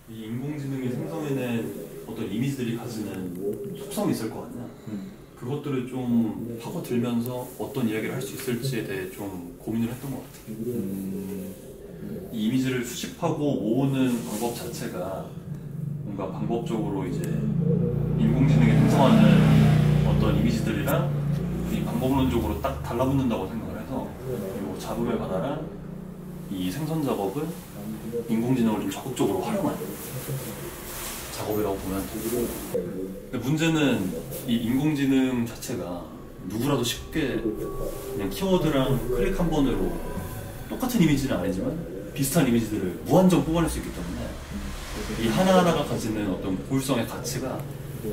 이 인공지능이 생성해낸 어떤 이미지들이 가지는 속성이 있을 거 아니야. 그것들을 좀 파고들면서 어떤 이야기를 할 수 있을지에 대해 좀 고민을 했던 것 같아. 이 이미지를 수집하고 모으는 방법 자체가 뭔가 방법적으로 이제 인공지능이 생성하는 어떤 이미지들이랑 이 방법론적으로 딱 달라붙는다고 생각을 해서, 그리고 잡음에 관한 이 생선 작업은 인공지능을 좀 적극적으로 활용하는 작업이라고 보면 되고, 근데 문제는 이 인공지능 자체가 누구라도 쉽게 그냥 키워드랑 클릭 한 번으로 똑같은 이미지는 아니지만 비슷한 이미지들을 무한정 뽑아낼 수 있기 때문에 이 하나하나가 가지는 어떤 고유성의 가치가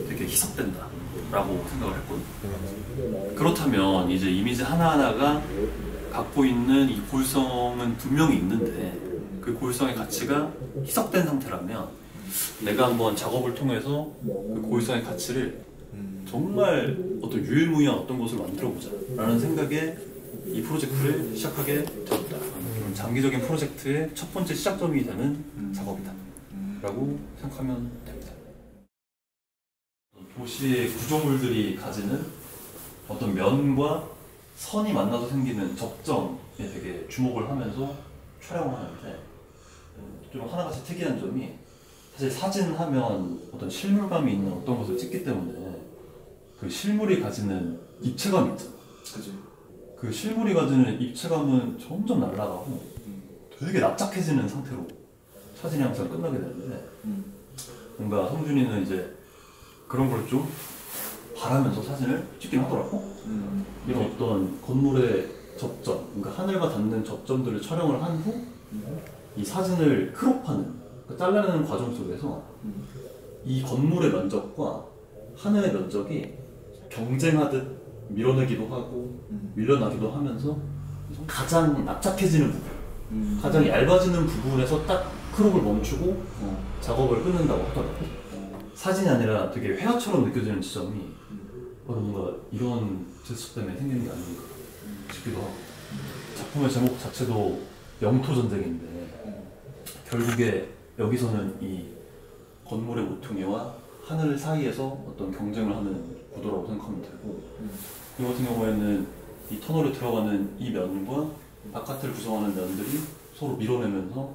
되게 희석된다 라고 생각을 했거든. 그렇다면 이제 이미지 하나하나가 갖고 있는 이 고유성은 분명히 있는데, 그 고유성의 가치가 희석된 상태라면 내가 한번 작업을 통해서 그 고유성의 가치를 정말 어떤 유일무이한 어떤 것을 만들어보자 라는 생각에 이 프로젝트를 시작하게 되었다. 장기적인 프로젝트의 첫 번째 시작점이 되는 작업이다 라고 생각하면 됩니다. 도시의 구조물들이 가지는 어떤 면과 선이 만나서 생기는 접점에 되게 주목을 하면서 촬영을 하는데, 좀 하나같이 특이한 점이, 사실 사진하면 어떤 실물감이 있는 어떤 것을 찍기 때문에 그 실물이 가지는 입체감이 있잖아. 그치. 그 실물이 가지는 입체감은 점점 날아가고 되게 납작해지는 상태로 사진이 항상 끝나게 되는데, 뭔가 성준이는 이제 그런 걸 좀 바라면서 사진을 찍긴 하더라고. 이런 어떤 건물의 접점, 그러니까 하늘과 닿는 접점들을 촬영을 한 후 이 사진을 크롭하는, 그러니까 잘라내는 과정 속에서 이 건물의 면적과 하늘의 면적이 경쟁하듯 밀어내기도 하고 밀려나기도 하면서 가장 납작해지는 부분, 가장 얇아지는 부분에서 딱 크롭을 멈추고 작업을 끊는다고 하더라고. 사진이 아니라 되게 회화처럼 느껴지는 지점이 바로 뭔가 이런 제스처 때문에 생기는 게 아닌가 싶기도 하고, 작품의 제목 자체도 영토 전쟁인데 결국에 여기서는 이 건물의 모퉁이와 하늘 사이에서 어떤 경쟁을 하는 구도라고 생각하면 되고, 이 같은 경우에는 이 터널에 들어가는 이 면과 바깥을 구성하는 면들이 서로 밀어내면서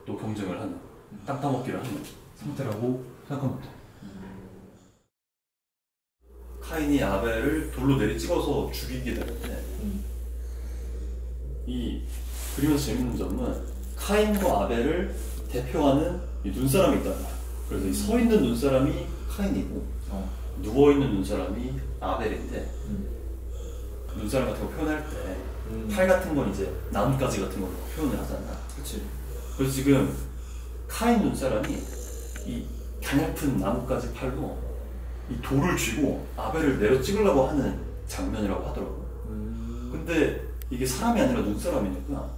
또 경쟁을 하는, 땅 따먹기를 하는 상태라고 생각하면 돼. 카인이 아벨을 돌로 내리 찍어서 죽이게 되는데, 이 그림에서 재밌는 점은 카인과 아벨을 대표하는 이 눈사람이 있단 말이야. 그래서 이 서 있는 눈사람이 카인이고 누워 있는 눈사람이 아벨인데, 눈사람 같은 거 표현할 때 팔 같은 건 이제 나뭇가지 같은 걸로 표현을 하잖아. 그치. 그래서 지금 카인 눈사람이 이 가냘픈 나뭇가지 팔로 이 돌을 쥐고 아벨을 내려 찍으려고 하는 장면이라고 하더라고. 근데 이게 사람이 아니라 눈사람이니까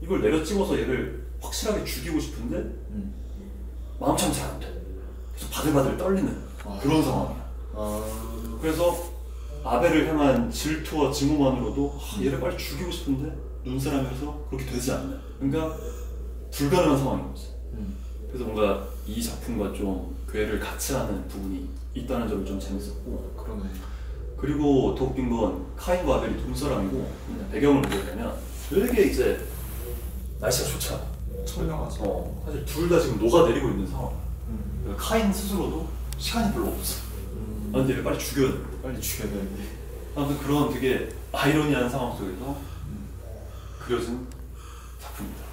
이걸 내려 찍어서 얘를 확실하게 죽이고 싶은데 마음처럼 잘 안 돼. 그래서 바들바들 떨리는 그런 상황이야. 그래서 아벨을 향한 질투와 증오만으로도 얘를 빨리 죽이고 싶은데 눈사람이라서 그렇게 되지 않네. 그러니까 불가능한 상황인 거지. 그래서 뭔가 이 작품과 좀 궤를 같이 하는 부분이 있다는 점이 좀 재밌었고. 그러네. 그리고 더 웃긴 건 카인과 아벨이 눈사람이고 배경을 보게 되면 되게 이제 날씨가 좋지 않아. 철량하죠. 사실 둘 다 지금 녹아내리고 있는 상황이야. 카인 스스로도 시간이 별로 없어. 근데 얘를 빨리 죽여야 돼. 빨리 죽여야 되는데. 아무튼 그런 되게 아이러니한 상황 속에서 그려진 작품입니다.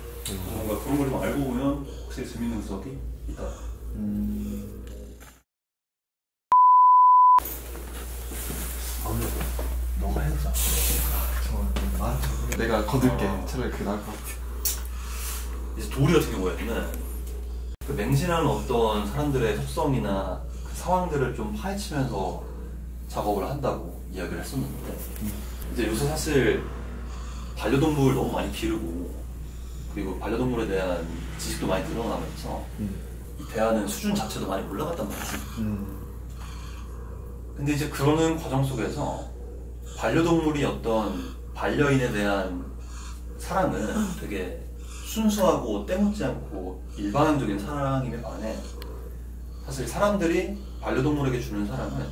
뭔가 그런 걸 좀 알고 보면 확실히 재밌는 구석이 있다. 아무래도 너가 해보자. 내가 거들게. 차라리 그게 나을 것 같아. 이제 도리 같은 경우에는 그 맹신하는 어떤 사람들의 속성이나 그 상황들을 좀 파헤치면서 작업을 한다고 이야기를 했었는데, 이제 요새 사실 반려동물 너무 많이 기르고, 그리고 반려동물에 대한 지식도 많이 늘어나면서 이 대하는 수준 자체도 많이 올라갔단 말이지. 근데 이제 그러는 과정 속에서 반려동물이 어떤 반려인에 대한 사랑은 되게 순수하고 때묻지 않고 일반적인 사랑임에 반해 사실 사람들이 반려동물에게 주는 사랑은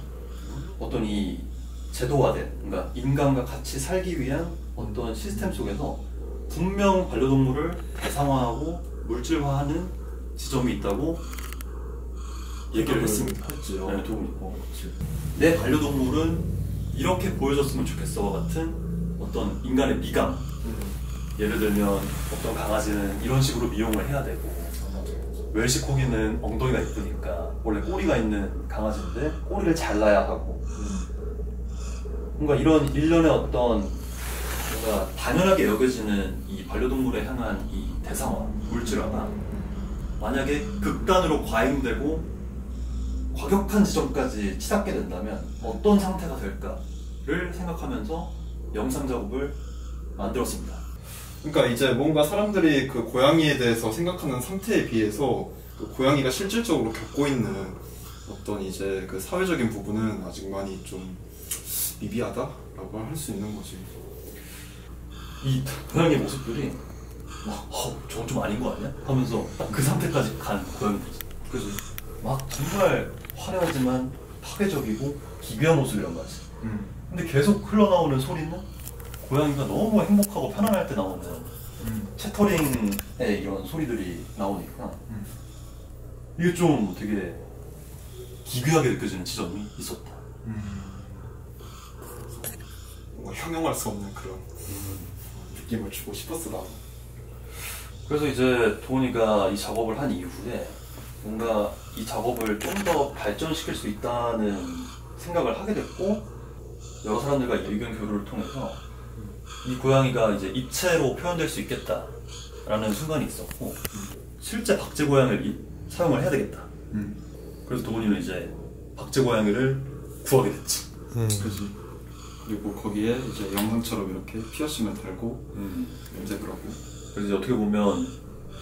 어떤 이 제도화된, 그러니까 인간과 같이 살기 위한 어떤 시스템 속에서 분명 반려동물을 대상화하고 물질화하는 지점이 있다고 얘기를 했습니다. 했지요. 네, 내 반려동물은 이렇게 보여줬으면 좋겠어와 같은 어떤 인간의 미감, 예를 들면 어떤 강아지는 이런 식으로 미용을 해야 되고 웰시 코기는 엉덩이가 이쁘니까 원래 꼬리가 있는 강아지인데 꼬리를 잘라야 하고 뭔가 이런 일련의 어떤 뭔가 당연하게 여겨지는 이 반려동물에 향한 이 대상화, 물질화가 만약에 극단으로 과잉되고 과격한 지점까지 치닫게 된다면 어떤 상태가 될까를 생각하면서 영상 작업을 만들었습니다. 그러니까 이제 뭔가 사람들이 그 고양이에 대해서 생각하는 상태에 비해서 그 고양이가 실질적으로 겪고 있는 어떤 이제 그 사회적인 부분은 아직 많이 좀 미비하다라고 할 수 있는 거지. 이 고양이의 모습들이 막 저건 좀 아닌 거 아니야? 하면서 딱 그 상태까지 간 고양이 모습. 그래서 막 정말 화려하지만 파괴적이고 기괴한 모습이란 말이지. 근데 계속 흘러나오는 소리는 고양이가 너무 행복하고 편안할 때 나오는 채터링의 이런 소리들이 나오니까 이게 좀 되게 기괴하게 느껴지는 지점이 있었다. 뭔가 형용할 수 없는 그런 느낌을 주고 싶었어 나도. 그래서 이제 도훈이가 이 작업을 한 이후에 뭔가 이 작업을 좀 더 발전시킬 수 있다는 생각을 하게 됐고 여러 사람들과 의견 교류를 통해서 이 고양이가 이제 입체로 표현될 수 있겠다라는 순간이 있었고 실제 박제 고양이를 사용을 해야 되겠다. 그래서 도훈이는 이제 박제 고양이를 구하게 됐지. 그지. 그리고 거기에 이제 영상처럼 이렇게 피어싱을 달고 염색을 하고. 그래서 이제 어떻게 보면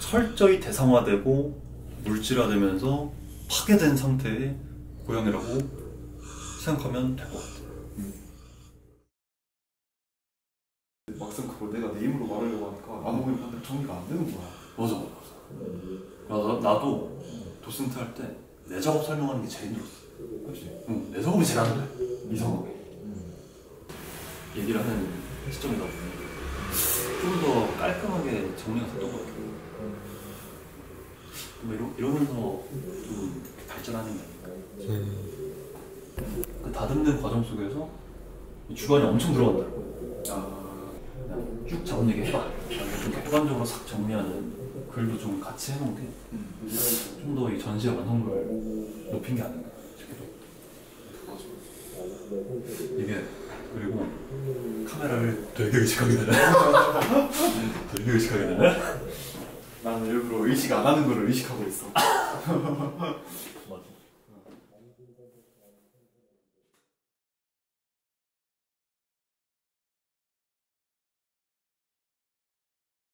철저히 대상화되고 물질화되면서 파괴된 상태의 고양이라고 생각하면 될 것 같아. 막상 그걸 내가 내 힘으로 말하려고 하니까 아무리 정리가 안 되는 거야. 맞아. 나도 도슨트 할 때 내 작업 설명하는 게 제일 힘들었어. 그렇지. 응, 내 작업이 제일 안 돼. 이상하게. 얘기를 하는 시점이다 보니 좀 더 깔끔하게 정리가 됐던 것 같아요. 이러면서 좀 발전하는 게 아닐까. 그 다듬는 과정 속에서 주관이 엄청 들어간다고. 그냥 쭉 작업 얘기 해봐. 이렇게 객관적으로 싹 정리하는 글도 좀 같이 해놓은 게 좀 더 이 전시의 완성도를 높인 게 아닌가 싶기도 하고. 이게 그리고 카메라를 되게 의식하게 되네. 되게 의식하게 되네. 나는 일부러 의식 안 하는 거를 의식하고 있어.